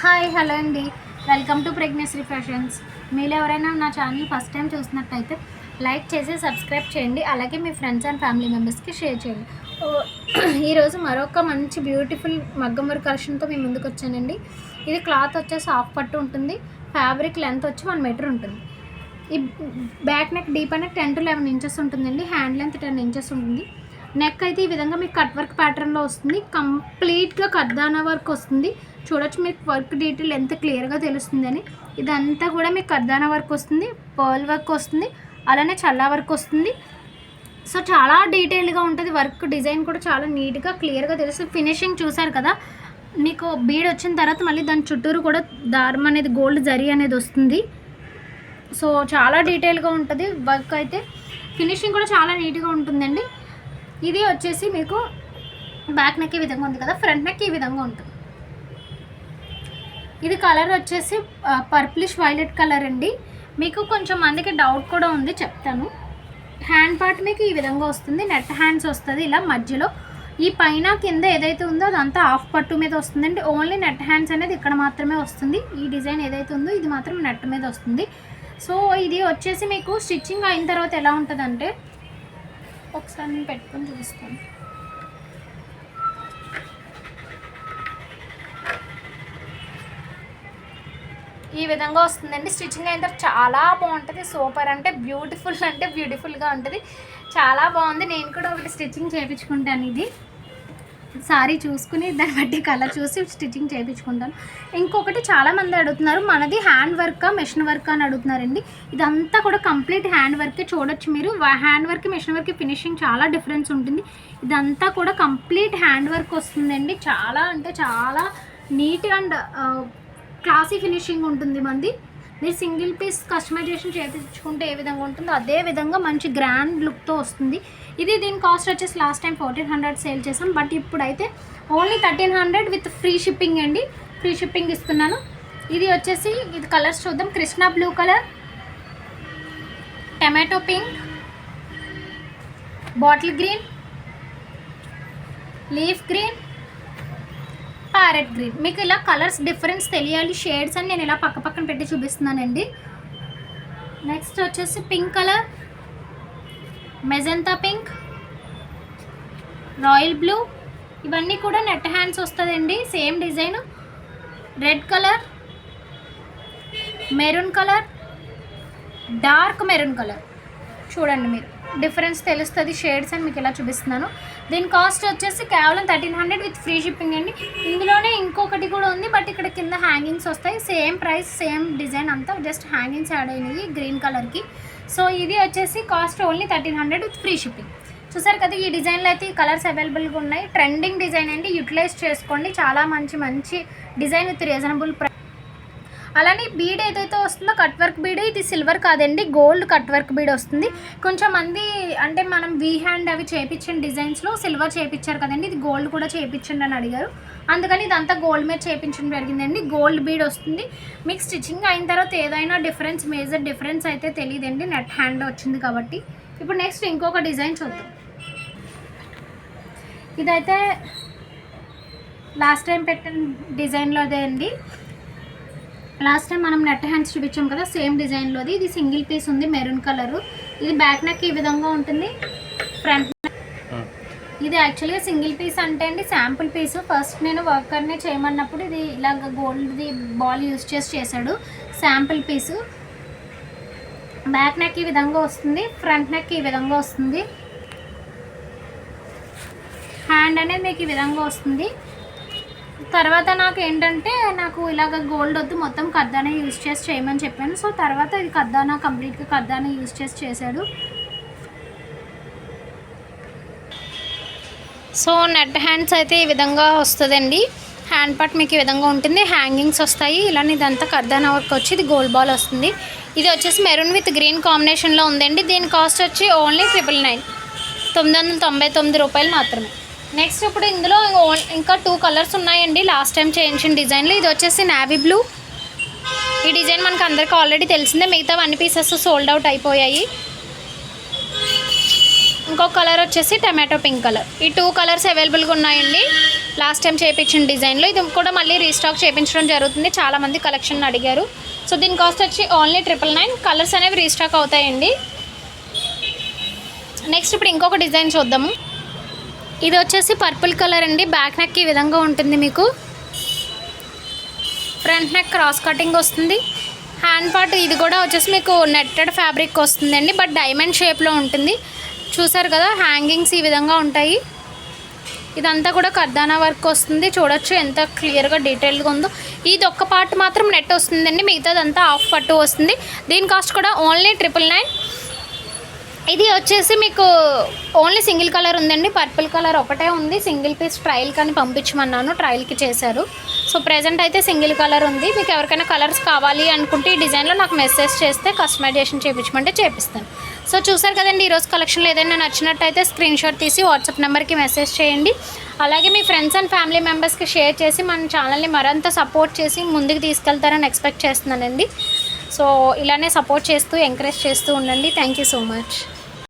Hi hello అండి, welcome to pregnancy fashions. మీరు ఎవరైనా నా ఛానల్ ఫస్ట్ టైం చూసినట్టయితే లైక్ చేసి సబ్స్క్రైబ్ చేయండి, అలాగే మీ ఫ్రెండ్స్ అండ్ ఫ్యామిలీ మెంబర్స్కి షేర్ చేయండి. ఈరోజు మరొక మంచి బ్యూటిఫుల్ మగ్గం వర్క్ కలెక్షన్తో మీ ముందుకు వచ్చానండి. ఇది క్లాత్ వచ్చేసి హాఫ్ పట్టు ఉంటుంది, ఫ్యాబ్రిక్ లెంత్ వచ్చి 1 మీటర్ ఉంటుంది. ఈ బ్యాక్ నెక్ డీప్ అనేది 10 to 11 ఇంచెస్ ఉంటుందండి, హ్యాండ్ లెంత్ 10 ఇంచెస్ ఉంటుంది. నెక్ అయితే ఈ విధంగా మీకు కట్ వర్క్ ప్యాటర్న్లో వస్తుంది, కంప్లీట్గా కర్దానా వర్క్ వస్తుంది. చూడొచ్చు మీకు వర్క్ డీటెయిల్ ఎంత క్లియర్గా తెలుస్తుందని. ఇదంతా కూడా మీకు కర్దానా వర్క్ వస్తుంది, పర్ల్ వర్క్ వస్తుంది, అలానే చల్లా వర్క్ వస్తుంది. సో చాలా డీటెయిల్గా ఉంటుంది, వర్క్ డిజైన్ కూడా చాలా నీట్గా క్లియర్గా తెలుస్తుంది. ఫినిషింగ్ చూసారు కదా, మీకు బీడ్ వచ్చిన తర్వాత మళ్ళీ దాని చుట్టూరు కూడా దారం అనేది గోల్డ్ జరీ అనేది వస్తుంది. సో చాలా డీటెయిల్గా ఉంటుంది వర్క్ అయితే, ఫినిషింగ్ కూడా చాలా నీట్గా ఉంటుందండి. ఇది వచ్చేసి మీకు బ్యాక్ నెక్ ఈ విధంగా ఉంది కదా, ఫ్రంట్ నెక్ ఈ విధంగా ఉంటుంది. ఇది కలర్ వచ్చేసి పర్పులిష్ వైలెట్ కలర్ అండి. మీకు కొంచెం మందికి డౌట్ కూడా ఉంది, చెప్తాను. హ్యాండ్ పార్ట్ మీకు ఈ విధంగా వస్తుంది, నెట్ హ్యాండ్స్ వస్తుంది ఇలా మధ్యలో. ఈ పైన కింద ఏదైతే ఉందో అదంతా హాఫ్ పట్టు మీద వస్తుందండి, ఓన్లీ నెట్ హ్యాండ్స్ అనేది ఇక్కడ మాత్రమే వస్తుంది. ఈ డిజైన్ ఏదైతే ఉందో ఇది మాత్రం నెట్ మీద వస్తుంది. సో ఇది వచ్చేసి మీకు స్టిచ్చింగ్ అయిన తర్వాత ఎలా ఉంటుందంటే, ఒకసారి నేను పెట్టుకొని చూపిస్తాను. ఈ విధంగా వస్తుందండి. స్టిచ్చింగ్ అయిన తర్వాత చాలా బాగుంటుంది, సూపర్ అంటే బ్యూటిఫుల్గా ఉంటుంది, చాలా బాగుంది. నేను కూడా ఒకటి స్టిచ్చింగ్ చేయించుకుంటాను. ఇది సారీ చూసుకుని దాన్ని బట్టి కలర్ చూసి స్టిచ్చింగ్ చేయించుకుంటాను. ఇంకొకటి చాలామంది అడుగుతున్నారు, మనది హ్యాండ్ వర్కా మెషిన్ వర్క్ అని అడుగుతున్నారండి. ఇదంతా కూడా కంప్లీట్ హ్యాండ్ వర్కే. చూడొచ్చు మీరు, hand work machine work finishing చాలా డిఫరెన్స్ ఉంటుంది. ఇదంతా కూడా కంప్లీట్ హ్యాండ్ వర్క్ వస్తుందండి. చాలా అంటే చాలా నీట్ అండ్ క్లాసీ ఫినిషింగ్ ఉంటుంది మంది. మీరు సింగిల్ పీస్ కస్టమైజేషన్ చేయించుకుంటే ఏ విధంగా ఉంటుందో అదే విధంగా మంచి గ్రాండ్ లుక్తో వస్తుంది. దీని కాస్ట్ వచ్చేసి లాస్ట్ టైం 1400 సేల్ చేసాం, బట్ ఇప్పుడైతే ఓన్లీ 1300 విత్ ఫ్రీ షిప్పింగ్ అండి. ఫ్రీ షిప్పింగ్ ఇస్తున్నాను. ఇది వచ్చేసి ఇది కలర్స్ చూద్దాం. Krishna blue colour, tomato pink, bottle green, leaf green, parrot green. మీకు ఇలా కలర్స్ డిఫరెన్స్ తెలియాలి, షేడ్స్ అని నేను ఇలా పక్కన పెట్టి చూపిస్తున్నానండి. నెక్స్ట్ వచ్చేసి pink colour, magenta pink, royal blue, ఇవన్నీ కూడా నెట్ హ్యాండ్స్ వస్తుందండి, same design. Red colour, maroon colour, dark maroon colour. చూడండి మీరు డిఫరెన్స్ తెలుస్తుంది, షేడ్స్ అని మీకు ఇలా చూపిస్తున్నాను. దీని కాస్ట్ వచ్చేసి కేవలం 1300 విత్ ఫ్రీ షిప్పింగ్ అండి. ఇందులోనే ఇంకొకటి కూడా ఉంది, బట్ ఇక్కడ కింద హ్యాంగింగ్స్ వస్తాయి, సేమ్ ప్రైస్ సేమ్ డిజైన్ అంతా, జస్ట్ హ్యాంగింగ్స్ యాడ్ అయినవి గ్రీన్ కలర్కి. సో ఇది వచ్చేసి cost only 1300 with free shipping. చూసారు కదా, ఈ డిజైన్లో అయితే ఈ కలర్స్ అవైలబుల్గా ఉన్నాయి. ట్రెండింగ్ డిజైన్ అండి, యూటిలైజ్ చేసుకోండి. చాలా మంచి డిజైన్ విత్ రీజనబుల్ ప్రైస్. అలానే బీడ్ ఏదైతే వస్తుందో కట్ వర్క్ బీడ్, ఇది సిల్వర్ కాదండి, గోల్డ్ కట్ వర్క్ బీడ్ వస్తుంది. కొంచెం మంది అంటే మనం వీ హ్యాండ్ అవి చేయించిన డిజైన్స్లో సిల్వర్ చేయించారు కదండి, ఇది గోల్డ్ కూడా చేయించండి అని అడిగారు, అందుకని ఇదంతా గోల్డ్ మీద చేయించడం జరిగిందండి. గోల్డ్ బీడ్ వస్తుంది. మీకు స్టిచ్చింగ్ అయిన తర్వాత ఏదైనా మేజర్ డిఫరెన్స్ అయితే తెలియదండి, నెట్ హ్యాండ్ వచ్చింది కాబట్టి. ఇప్పుడు నెక్స్ట్ ఇంకొక డిజైన్ చూద్దాం. ఇదైతే లాస్ట్ టైం పెట్టిన డిజైన్లోదే అండి. లాస్ట్ టైం మనం నెట్ హ్యాండ్స్ చూపించాం కదా, సేమ్ డిజైన్లోది. ఇది సింగిల్ పీస్ ఉంది, మెరూన్ కలరు. ఇది బ్యాక్ నెక్ ఈ విధంగా ఉంటుంది, ఫ్రంట్ నెక్. ఇది యాక్చువల్గా సింగిల్ పీస్ అంటే అండి శాంపుల్ పీసు. ఫస్ట్ నేను వర్కర్నే చేయమన్నప్పుడు ఇది ఇలాగ గోల్డ్ది బాల్ యూజ్ చేశాడు, శాంపుల్ పీసు. బ్యాక్ నెక్ ఈ విధంగా వస్తుంది, ఫ్రంట్ నెక్ ఈ విధంగా వస్తుంది, హ్యాండ్ అనేది మీకు ఈ విధంగా వస్తుంది. తర్వాత నాకు ఏంటంటే, నాకు ఇలాగ గోల్డ్ వద్దు, మొత్తం కర్దానా యూజ్ చేసి చేయమని చెప్పాను. సో తర్వాత ఇది కర్దానా, కంప్లీట్గా కర్దానా యూజ్ చేశాడు. సో నెట్ హ్యాండ్స్ అయితే ఈ విధంగా వస్తుందండి. హ్యాండ్ పార్ట్ మీకు ఈ విధంగా ఉంటుంది, హ్యాంగింగ్స్ వస్తాయి. ఇలానే ఇదంతా కర్దానా వర్క్ వచ్చి ఇది గోల్డ్ బాల్ వస్తుంది. ఇది వచ్చేసి మెరూన్ విత్ గ్రీన్ కాంబినేషన్లో ఉందండి. దీని కాస్ట్ వచ్చి ఓన్లీ 999 రూపాయలు మాత్రమే. నెక్స్ట్ ఇప్పుడు ఇందులో ఇంకా 2 కలర్స్ ఉన్నాయండి, లాస్ట్ టైం చేయించిన డిజైన్లో. ఇది వచ్చేసి నావీ బ్లూ. ఈ డిజైన్ మనకు అందరికీ ఆల్రెడీ తెలిసిందే, మిగతా 1 పీసెస్ సోల్డ్ అవుట్ అయిపోయాయి. ఇంకొక కలర్ వచ్చేసి టమాటో పింక్ కలర్. ఈ 2 కలర్స్ అవైలబుల్గా ఉన్నాయండి. లాస్ట్ టైం చేయించిన డిజైన్లో ఇది కూడా మళ్ళీ రీస్టాక్ చేయించడం జరుగుతుంది. చాలామంది కలెక్షన్ అడిగారు. సో దీని కాస్ట్ వచ్చి ఓన్లీ 999. కలర్స్ అనేవి రీస్టాక్ అవుతాయండి. నెక్స్ట్ ఇప్పుడు ఇంకొక డిజైన్ చూద్దాము. ఇది వచ్చేసి పర్పుల్ కలర్ అండి. బ్యాక్ నెక్ ఈ విధంగా ఉంటుంది. మీకు ఫ్రంట్ నెక్ క్రాస్ కటింగ్ వస్తుంది. హ్యాండ్ పార్ట్ ఇది కూడా వచ్చేసి మీకు నెట్టెడ్ ఫ్యాబ్రిక్ వస్తుందండి. బట్ డైమండ్ షేప్లో ఉంటుంది. చూసారు కదా, హ్యాంగింగ్స్ ఈ విధంగా ఉంటాయి. ఇదంతా కూడా కర్దానా వర్క్ వస్తుంది. చూడొచ్చు ఎంత క్లియర్గా డీటెయిల్గా ఉందో. ఇది ఒక్క పార్ట్ మాత్రం నెట్ వస్తుందండి, మిగతాదంతా హాఫ్ పట్టు వస్తుంది. దీని కాస్ట్ కూడా ఓన్లీ 999. ఇది వచ్చేసి మీకు ఓన్లీ సింగిల్ కలర్ ఉందండి. పర్పుల్ కలర్ ఒకటే ఉంది. సింగిల్ పీస్ ట్రయల్ కానీ పంపించమన్నాను, ట్రయల్కి చేశారు. సో ప్రెజెంట్ అయితే సింగిల్ కలర్ ఉంది. మీకు ఎవరికైనా కలర్స్ కావాలి అనుకుంటే ఈ డిజైన్లో నాకు మెసేజ్ చేస్తే కస్టమైజేషన్ చేయించమంటే చేపిస్తాను. సో చూసారు కదండి, ఈరోజు కలెక్షన్లో ఏదైనా నచ్చినట్టయితే స్క్రీన్ షాట్ తీసి వాట్సాప్ నెంబర్కి మెసేజ్ చేయండి. అలాగే మీ ఫ్రెండ్స్ అండ్ ఫ్యామిలీ మెంబర్స్కి షేర్ చేసి మన ఛానల్ని మరింత సపోర్ట్ చేసి ముందుకు తీసుకెళ్తారని ఎక్స్పెక్ట్ చేస్తున్నానండి. సో ఇలానే సపోర్ట్ చేస్తూ ఎంకరేజ్ చేస్తూ ఉండండి. Thank you so much.